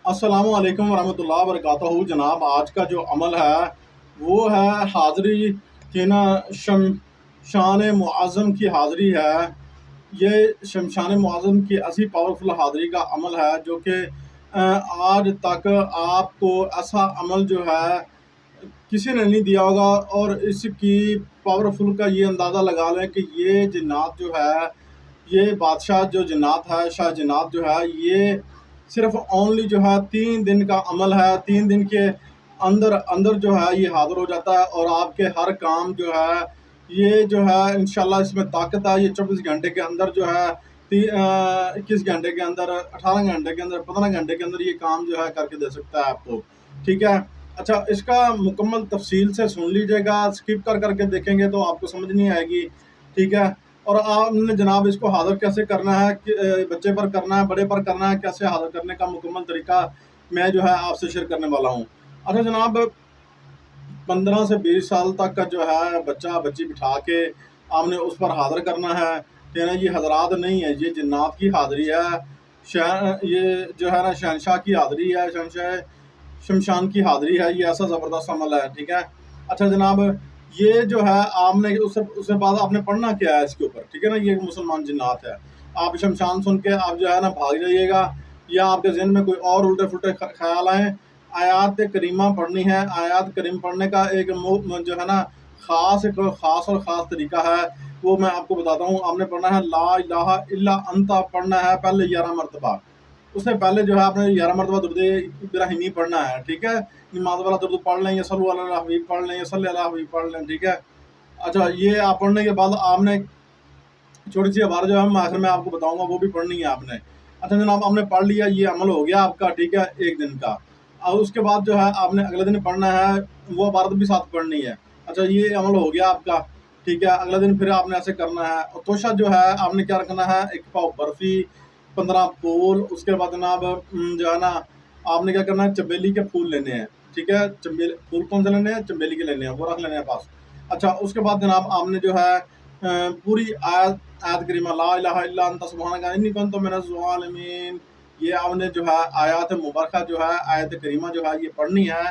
अस्सलामु अलैकुम वरहमतुल्लाहि वबरकातुहू। जनाब, आज का जो अमल है वो है हाज़री के ना शमशान मुअज़्ज़म की हाज़री है। ये शमशान मुअज़्ज़म की ऐसी पावरफुल हाज़री का अमल है जो कि आज तक आपको ऐसा अमल जो है किसी ने नहीं दिया होगा। और इसकी पावरफुल का ये अंदाज़ा लगा लें कि ये जिन्नात जो है, ये बादशाह जो जिन्नात है, शाह जिन्नात जो है, ये सिर्फ ओनली जो है 3 दिन का अमल है। 3 दिन के अंदर अंदर जो है ये हाजिर हो जाता है और आपके हर काम जो है ये जो है इंशाल्लाह इसमें ताकत है। ये 24 घंटे के अंदर जो है 21 घंटे के अंदर, 18 घंटे के अंदर, 15 घंटे के अंदर ये काम जो है करके दे सकता है आपको। ठीक है। अच्छा, इसका मुकम्मल तफसील से सुन लीजिएगा, स्किप कर करके देखेंगे तो आपको समझ नहीं आएगी। ठीक है। और आपने जनाब इसको हाज़िर कैसे करना है, कि बच्चे पर करना है, बड़े पर करना है, कैसे हाज़िर करने का मुकम्मल तरीका मैं जो है आपसे शेयर करने वाला हूँ। अच्छा जनाब, 15 से 20 साल तक का जो है बच्चा बच्ची बिठा के आपने उस पर हाज़िर करना है। कहना ये हज़रात नहीं है, ये जिन्नात की हाज़िरी है। ये जो है ना शहनशाह की हाज़िरी है, शहनशाह शमशान की हाज़िरी है। ये ऐसा ज़बरदस्त अमल है। ठीक है। अच्छा जनाब, ये जो है आपने उससे बाद आपने पढ़ना क्या है इसके ऊपर। ठीक है ना, ये मुसलमान जिन्नात है। आप शमशान सुन के आप जो है ना भाग जाइएगा, या आपके जहन में कोई और उल्टे फुल्टे ख्याल आए, आयात करीमा पढ़नी है। आयात करीम पढ़ने का एक जो है ना एक ख़ास और ख़ास तरीका है, वो मैं आपको बताता हूँ। आपने पढ़ना है ला इलाहा इल्ला अंता, पढ़ना है पहले 11 मरतबा। उससे पहले जो है आपने 11 मरतबा दुरूद इब्राहिमी पढ़ना है। ठीक है। नमाज वाला दुरूद पढ़ लें, या सल्लल्लाहु अलैहि हबीब पढ़ लें, या सल्लल्लाहु अलैहि हबीब पढ़ लें। ठीक है। अच्छा, ये आप पढ़ने के बाद आपने छोटी सी आवाज़ जो है मैं आखिर में आपको बताऊंगा वो भी पढ़नी है आपने। अच्छा जनाब, आपने पढ़ लिया, ये अमल हो गया आपका। ठीक है, 1 दिन का। और उसके बाद जो है आपने अगले दिन पढ़ना है, वो इबारत भी साथ पढ़नी है। अच्छा, ये अमल हो गया आपका। ठीक है। अगले दिन फिर आपने ऐसे करना है। और तोशा जो है आपने क्या रखना है, 1 पाव बर्फ़ी, 15 फूल। उसके बाद जनाब जो है ना आपने क्या करना है, चमेली के फूल लेने हैं। ठीक है। चमेली फूल कौन से लेने हैं, चमेली के लेने हैं, वो रख लेने हैं पास। अच्छा, उसके बाद जनाब आपने जो है पूरी आयत आयत करीमा ला इलाहा इल्ला अंता सुब्हानका इन्नी कुन्तु मिनज़ ज़ालिमीन, ये आपने जो है आयत मुबारका जो है, आयत करीमा जो है ये पढ़नी है।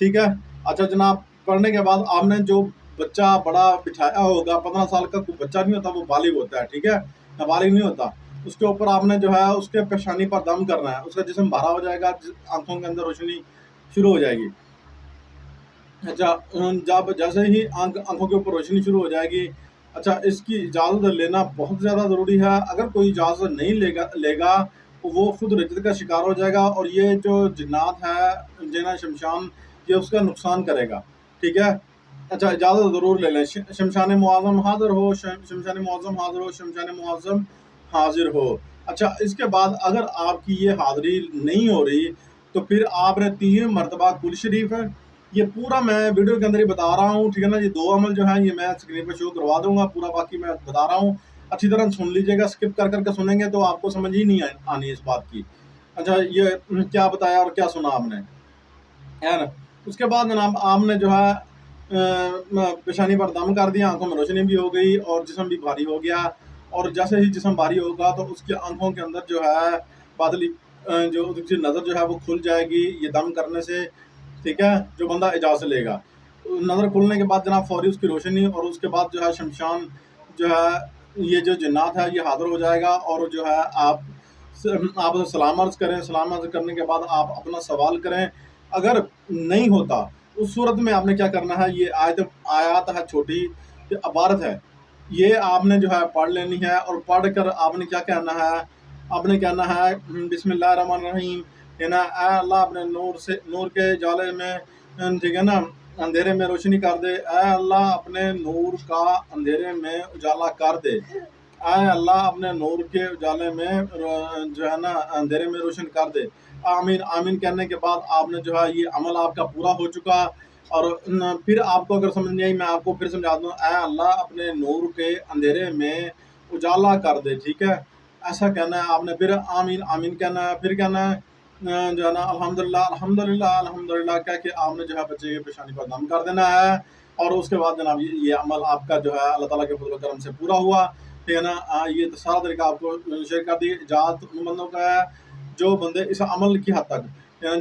ठीक है। अच्छा जनाब, पढ़ने के बाद आपने जो बच्चा बड़ा बिठाया होगा, 15 साल का कोई बच्चा नहीं होता, वो बालिग होता है। ठीक है। नाबालिग नहीं होता। उसके ऊपर आपने जो है उसके पेशानी पर दम करना है। उसका जिस्म भरा हो जाएगा, आंखों के अंदर रोशनी शुरू हो जाएगी। अच्छा, जब जैसे ही आँखों के ऊपर रोशनी शुरू हो जाएगी, अच्छा इसकी इजाज़त लेना बहुत ज़्यादा ज़रूरी है। अगर कोई इजाज़त नहीं लेगा लेगा तो वो खुद रिज्त का शिकार हो जाएगा, और ये जो जिन्नात है जिन्ना शमशान, ये उसका नुकसान करेगा। ठीक है। अच्छा, इजाज़त ज़रूर ले लें। शमशान मुअज़्ज़म हाज़िर हो, शमशान मुअज़्ज़म हाज़िर हो, शमशान मुअज़्ज़म हाज़िर हो। अच्छा, इसके बाद अगर आपकी ये हाज़िरी नहीं हो रही, तो फिर आपने 3 मरतबा कुल शरीफ है। ये पूरा मैं वीडियो के अंदर ही बता रहा हूँ। ठीक है ना, ये 2 अमल जो है ये मैं स्क्रीन पे शो करवा दूंगा, पूरा बाकी मैं बता रहा हूँ। अच्छी तरह सुन लीजिएगा, स्किप कर करके सुनेंगे तो आपको समझ ही नहीं आनी इस बात की। अच्छा, ये क्या बताया और क्या सुना आपने, है ना। उसके बाद जनाब आपने जो है पेशानी पर दम कर दिया, आंखों में रोशनी भी हो गई और जिस्म भी भारी हो गया। और जैसे ही जिस्म भारी होगा तो उसकी आंखों के अंदर जो है बादली जो उसकी नज़र जो है वो खुल जाएगी ये दम करने से। ठीक है। जो बंदा इजाज़त लेगा, नज़र खुलने के बाद जनाब फौरी उसकी रोशनी, और उसके बाद जो है शमशान जो है, ये जो जिन्नात है ये हाज़िर हो जाएगा। और जो है आप उसे सलाम अर्ज़ करें। सलाम अर्ज़ करने के बाद आप अपना सवाल करें। अगर नहीं होता, उस सूरत में आपने क्या करना है, ये आयत है छोटी, ये इबारत है, ये आपने जो है पढ़ लेनी है। और पढ़ कर आपने क्या कहना है, आपने कहना है बिस्मिल्लाहिर्रहमानिर्रहीम, है ना। ऐ अल्लाह अपने नूर से, नूर के जाले में, ठीक है ना, अंधेरे में रोशनी कर दे। ऐ अल्लाह अपने नूर का अंधेरे में उजाला कर दे। ऐ अल्लाह अपने नूर के उजाले में जो है ना अंधेरे में रोशन कर दे। आमीन। आमीन कहने के बाद आपने जो है ये अमल आपका पूरा हो चुका। और फिर आपको अगर समझ नहीं आई, मैं आपको फिर समझा दूँ। ऐ अल्लाह अपने नूर के अंधेरे में उजाला कर दे। ठीक है। ऐसा कहना है आपने। फिर आमीन आमीन कहना है। फिर कहना है जो है ना अल्हम्दुलिल्लाह अल्हम्दुलिल्लाह अल्हम्दुलिल्लाह कह के आपने जो है बच्चे की पेशानी पर दम कर देना है। और उसके बाद जनाब ये अमल आपका जो है अल्लाह ताला के फज़ल करम से पूरा हुआ। ठीक है ना। ये तो सारा तरीका आपको शेयर कर दिया। इजाज़त उन बंदों का है जो बंदे इस अमल की हद तक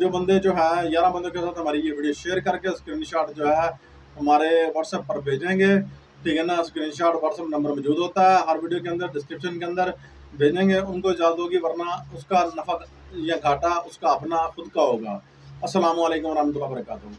जो बंदे जो है 11 बंदों के साथ हमारी ये वीडियो शेयर करके स्क्रीनशॉट जो है हमारे व्हाट्सएप पर भेजेंगे, ठीक है ना। स्क्रीनशॉट व्हाट्सएप नंबर मौजूद होता है हर वीडियो के अंदर, डिस्क्रिप्शन के अंदर भेजेंगे, उनको इजाज़त होगी, वरना उसका नफ़ा या घाटा उसका अपना खुद का होगा। अस्सलामु अलैकुम वरहमतुल्लाहि वबरकातुहू।